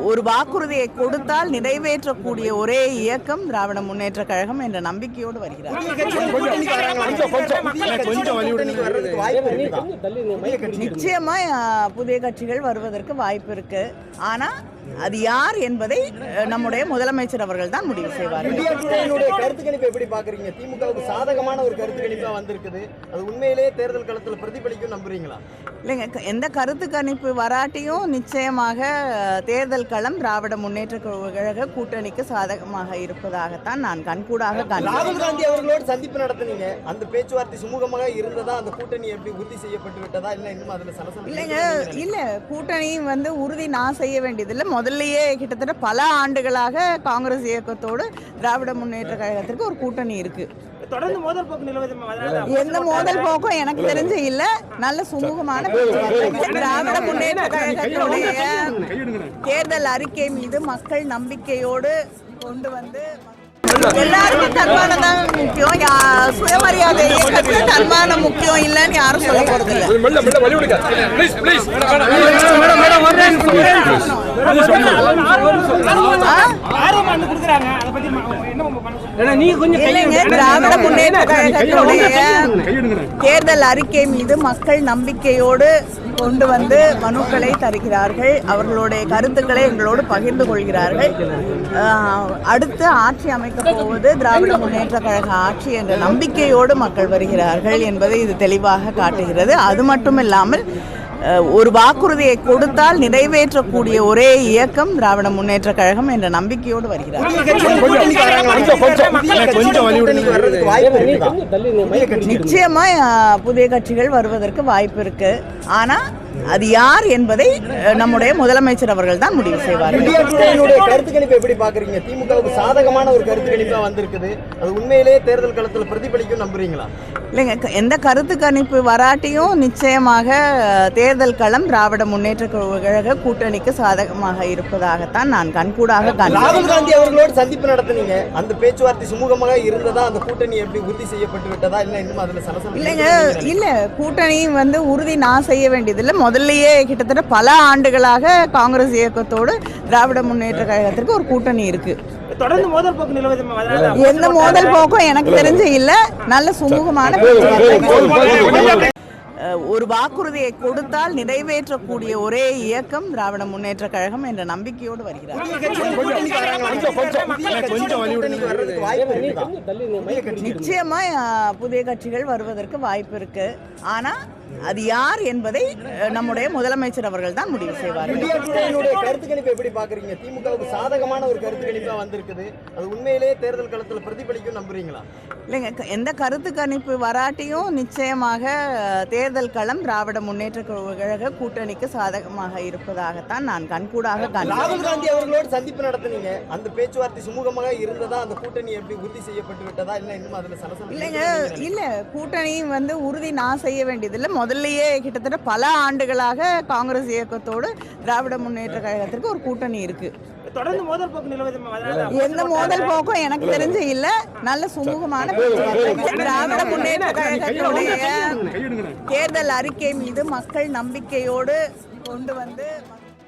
ஒரு வாக்குறுதியை கொடுத்தால் நிறைவேற்றக்கூடிய ஒரே இயக்கம் திராவிட முன்னேற்ற கழகம் என்ற நம்பிக்கையோடு வருகிறார். நிச்சயமா புதிய கட்சிகள் வருவதற்கு வாய்ப்பு இருக்கு. ஆனா அது யார் என்பதை நம்முடைய முதலமைச்சர் அவர்கள் தான் முடிவு செய்வார்கள். கருத்து கணிப்பு எப்படி பாக்குறீங்க? திமுகவுக்கு சாதகமான ஒரு கருத்து கணிப்பா வந்திருக்குது. அது உண்மையிலேயே தேர்தல் களத்தில் பிரதிபலிக்கும் நம்புறீங்களா? இல்லைங்க, எந்த கருத்து கணிப்பு வராட்டியும் நிச்சயமாக தேர்தல் களம் திராவிட முன்னேற்ற கழக கூட்டணிக்கு சாதகமாக இருப்பதாகத்தான் நான் கண்கூடாக ராகுல் காந்தி அவர்களோடு சந்திப்பு நடத்தினீங்க. அந்த பேச்சுவார்த்தை சுமூகமாக இருந்ததா? அந்த கூட்டணி எப்படி உறுதி செய்யப்பட்டு விட்டதா? இல்லை இன்னும் அதுல சலசலம் இல்லைங்க, இல்ல கூட்டணி உறுதி நான் செய்ய வேண்டியதில்லை. முதல்லயே கிட்டத்தட்ட பல ஆண்டுகளாக காங்கிரஸ் இயக்கத்தோடு திராவிட முன்னேற்ற கழகத்திற்கு ஒரு கூட்டணி இருக்கு. தொடர்ந்து மோதல் போக்கு நிலவுது. எந்த மோதல் போக்கும் எனக்கு தெரிஞ்சு இல்ல. நல்ல சுமூகமான பேச்சுவார்த்தை. திராவிட முன்னேற்ற கழகத்தினுடைய தேர்தல் அறிக்கை மீது மக்கள் நம்பிக்கையோடு கொண்டு வந்து எல்லாருக்கும் தன்மானம் தான் முக்கியம். சுயமரியாதை இயக்கத்தில் தன்மானம் முக்கியம் இல்லைன்னு யாரும் சொல்ல போறது இல்லை. திராவிட முன்னேற்ற கழகத்தினுடைய தேர்தல் அறிக்கை மீது மக்கள் நம்பிக்கையோடு கொண்டு வந்து மனுக்களை தருகிறார்கள். அவர்களுடைய கருத்துக்களை எங்களோடு பகிர்ந்து கொள்கிறார்கள். அடுத்து ஆட்சி அமைக்கப் போவது திராவிட முன்னேற்ற கழக ஆட்சி என்ற நம்பிக்கையோடு மக்கள் வருகிறார்கள் என்பதை இது தெளிவாக காட்டுகிறது. அது மட்டுமில்லாமல் ஒரு வாக்குறுதியை கொடுத்தால் நிறைவேற்றக்கூடிய ஒரே இயக்கம் திராவிட முன்னேற்ற கழகம் என்ற நம்பிக்கையோடு வருகிறார். நிச்சயமா புதிய கட்சிகள் வருவதற்கு வாய்ப்பு இருக்கு. ஆனா அது யார் என்பதை நம்முடைய முதலமைச்சர் அவர்கள் தான் முடிவு செய்வார்கள். கருத்து கணிப்பு எப்படி பாக்குறீங்க? திமுகவுக்கு சாதகமான ஒரு கருத்து கணிப்பா வந்திருக்குது. அது உண்மையிலேயே தேர்தல் களத்தில் பிரதிபலிக்கும் நம்புறீங்களா? இல்லைங்க, எந்த கருத்து கணிப்பு வராட்டியும் நிச்சயமாக தேர்தல் களம் திராவிட முன்னேற்ற கழக கூட்டணிக்கு சாதகமாக இருப்பதாகத்தான் நான் கண்கூடாக ராகுல் காந்தி அவர்களோடு சந்திப்பு நடத்தினீங்க. அந்த பேச்சுவார்த்தை சுமூகமாக இருந்ததா? அந்த கூட்டணி எப்படி உறுதி செய்யப்பட்டு விட்டதா? இல்லை இன்னும் அதுல சலசலம் இல்லைங்க, இல்ல கூட்டணி உறுதி நான் செய்ய வேண்டியதில்லை. முதல்லயே கிட்டத்தட்ட பல ஆண்டுகளாக காங்கிரஸ் இயக்கத்தோடு திராவிட முன்னேற்ற கழகத்திற்கு ஒரு கூட்டணி இருக்கு. தொடர்ந்து மோதல் போக்கு நிலவுது. எந்த மோதல் போக்கும் எனக்கு தெரிஞ்சு இல்ல. நல்ல சுமூகமான பேச்சுவார்த்தை. ஒரு வாக்குறுதியை கொடுத்தால் நிறைவேற்றக்கூடிய ஒரே இயக்கம் திராவிட முன்னேற்ற கழகம் என்ற நம்பிக்கையோடு வருகிறார். நிச்சயமா புதிய கட்சிகள் வருவதற்கு வாய்ப்பு இருக்கு. ஆனா அது யார் என்பதை நம்முடைய முதலமைச்சர் அவர்கள் தான் முடிவு செய்வார்கள். கருத்து கணிப்பு எப்படி பாக்குறீங்க? திமுகவுக்கு சாதகமான ஒரு கருத்து கணிப்பா வந்திருக்குது. அது உண்மையிலேயே தேர்தல் களத்தில் பிரதிபலிக்கும் நம்புறீங்களா? இல்லைங்க, எந்த கருத்து கணிப்பு வராட்டியும் நிச்சயமாக தேர்தல் களம் திராவிட முன்னேற்ற கழக கூட்டணிக்கு சாதகமாக இருப்பதாகத்தான் நான் கண்கூடாக ராகுல் காந்தி அவர்களோடு சந்திப்பு நடத்தினீங்க. அந்த பேச்சுவார்த்தை சுமூகமாக இருந்ததா? அந்த கூட்டணி எப்படி உறுதி செய்யப்பட்டு விட்டதா? இல்லை இன்னும் அதுல சலசலம் இல்லைங்க, இல்ல கூட்டணி உறுதி நான் செய்ய வேண்டியதில்லை. முதல்லயே கிட்டத்தட்ட பல ஆண்டுகளாக காங்கிரஸ் இயக்கத்தோடு திராவிட முன்னேற்ற கழகத்திற்கு ஒரு கூட்டணி இருக்கு. தொடர்ந்து மோதல் போக்கு நிலவுது. எந்த மோதல் போக்கும் எனக்கு தெரிஞ்சு இல்ல. நல்ல சுமூகமான பேச்சுவார்த்தை. திராவிட முன்னேற்ற கழகத்தினுடைய தேர்தல் அறிக்கை மீது மக்கள் நம்பிக்கையோடு கொண்டு வந்து